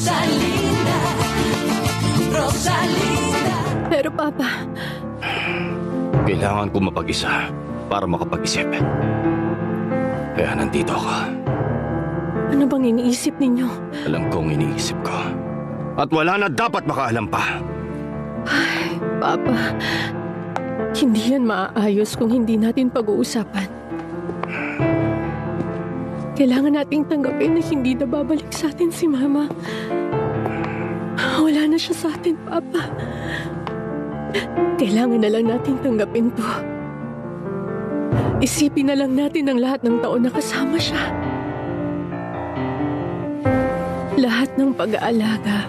Rosalinda, Rosalinda. Pero Papa... Kailangan ko mapag-isa para makapag-isip. Kaya nandito ako. Ano bang iniisip ninyo? Alam kong iniisip ko. At wala na dapat makaalam pa. Ay, Papa... Hindi yan maaayos kung hindi natin pag-uusapan. Kailangan nating tanggapin na hindi na babalik sa atin si Mama. Wala na siya sa atin, Papa. Kailangan na lang natin tanggapin to. Isipin na lang natin ang lahat ng taon na kasama siya. Lahat ng pag-aalaga.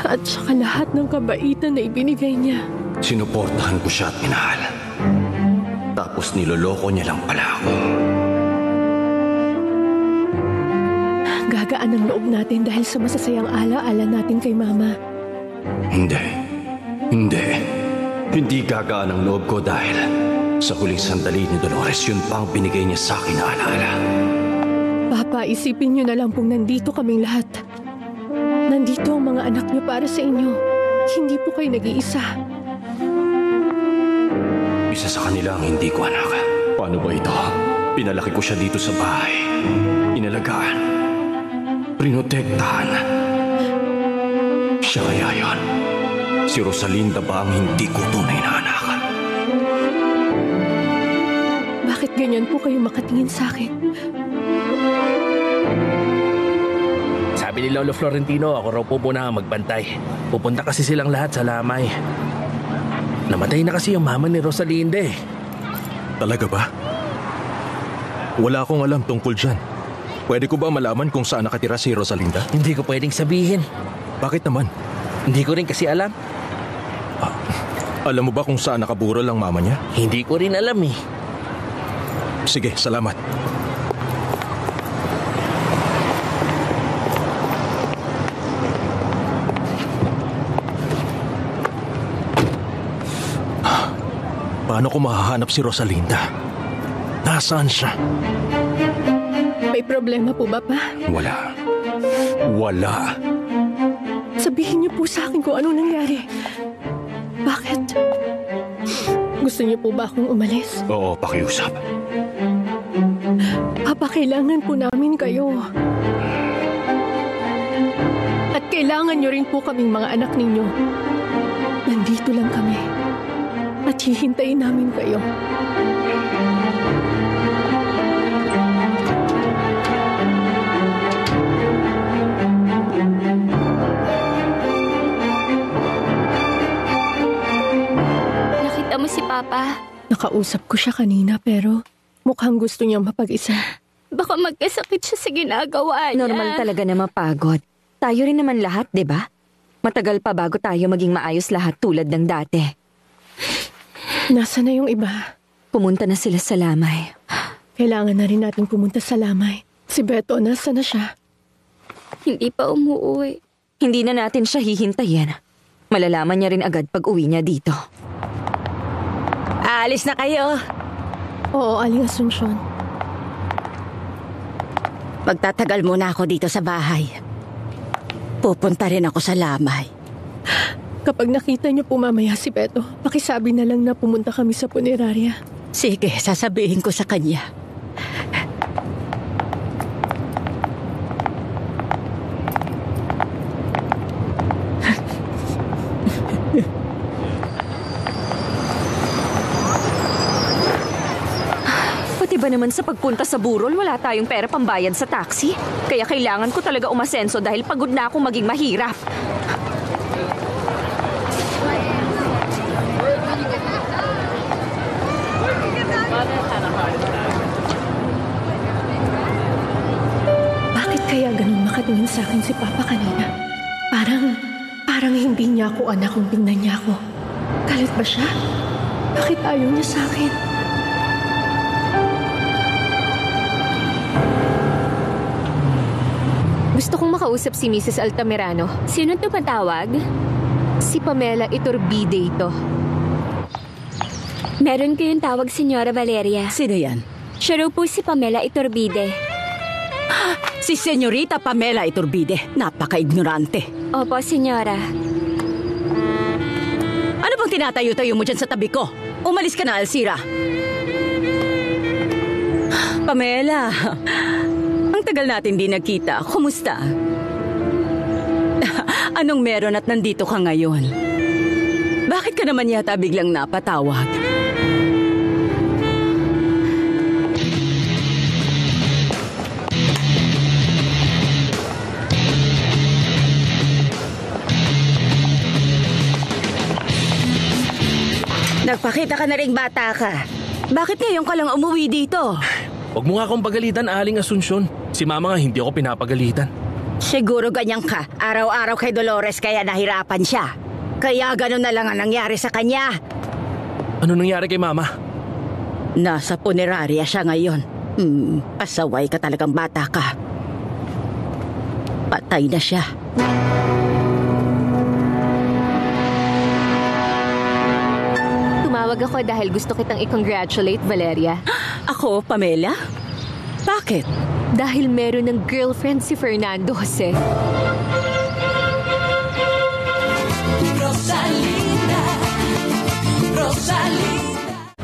At saka lahat ng kabaitan na ibinigay niya. Sinuportahan ko siya at minahal. Tapos niloloko niya lang pala ako. Gagaan ang loob natin dahil sa masasayang ala-ala natin kay Mama. Hindi. Hindi gagaan ang loob ko dahil sa huling sandali ni Dolores, yun pa ang binigay niya sa akin na alaala. Papa, isipin niyo na lang kung nandito kaming lahat. Nandito ang mga anak niyo para sa inyo. Hindi po kayo nag-iisa. Isa sa kanila ang hindi ko anak. Paano ba ito? Pinalaki ko siya dito sa bahay. Inalagaan. Prinotektahan. Siya kaya yun? Si Rosalinda ba ang hindi ko tunay na anak? Bakit ganyan po kayo makatingin sa akin? Sabi ni Lolo Florentino, ako raw po muna ang magbantay. Pupunta kasi silang lahat sa lamay. Namatay na kasi yung mama ni Rosalinda eh. Talaga ba? Wala akong alam tungkol dyan. Pwede ko ba malaman kung saan nakatira si Rosalinda? Hindi ko pwedeng sabihin. Bakit naman? Hindi ko rin kasi alam. Alam mo ba kung saan nakaburol ang mama niya? Hindi ko rin alam eh. Sige, salamat. Paano ko mahahanap si Rosalinda? Nasaan siya? May problema po ba, Pa? Wala. Sabihin niyo po sa akin kung anong nangyari. Bakit? Gusto niyo po ba akong umalis? Oo, pakiusap. Papa, kailangan po namin kayo. At kailangan niyo rin po kaming mga anak ninyo. Nandito lang kami. At hihintayin namin kayo. Nakita mo si Papa? Nakausap ko siya kanina pero mukhang gusto niyang mapag-isa. Baka magkasakit siya sa ginagawa niya. Normal talaga na mapagod. Tayo rin naman lahat, 'di ba? Matagal pa bago tayo maging maayos lahat tulad ng dati. Nasaan na yung iba? Pumunta na sila sa lamay. Kailangan na rin natin pumunta sa lamay. Si Beto, nasaan na siya? Hindi pa umuwi. Hindi na natin siya hihintayin. Malalaman niya rin agad pag uwi niya dito. Aalis na kayo. Oo, Aling Asuncion. Magtatagal muna ako dito sa bahay. Pupunta rin ako sa lamay. Kapag nakita niyo po mamaya si Beto, pakisabi na lang na pumunta kami sa punerarya. Sige, sasabihin ko sa kanya. Pati ba naman sa pagpunta sa burol, wala tayong pera pambayad sa taxi? Kaya kailangan ko talaga umasenso dahil pagod na akong maging mahirap. Bakit kaya ganun makatingin sa akin si Papa kanina? Parang hindi niya ako anak kung tingnan niya ako. Galit ba siya? Bakit ayaw niya sa akin? Gusto kong makausap si Mrs. Altamirano. Sino tumatawag? Si Pamela Iturbide ito. Meron kayong tawag, Senyora Valeria. Sino yan? Siya raw po si Pamela Iturbide. Si Senyorita Pamela Iturbide. Napaka-ignorante. Opo, senyora. Ano bang tinatayo-tayo mo dyan sa tabi ko? Umalis ka na, Alcira. Pamela, ang tagal natin di nagkita. Kumusta? Anong meron at nandito ka ngayon? Bakit ka naman yata biglang napatawag? Nagpakita ka na ring bata ka. Bakit ngayon ka lang umuwi dito? Huwag mo nga akong pagalitan, Aling Asunsyon. Si Mama nga hindi ako pinapagalitan. Siguro ganyan ka. Araw-araw kay Dolores kaya nahirapan siya. Kaya gano'n na lang ang nangyari sa kanya. Ano nangyari kay Mama? Nasa punerarya siya ngayon. Pasaway ka talagang bata ka. Patay na siya. Tumawag ako dahil gusto kitang i-congratulate, Valeria. Ako, Pamela? Bakit? Dahil meron ng girlfriend si Fernando Jose.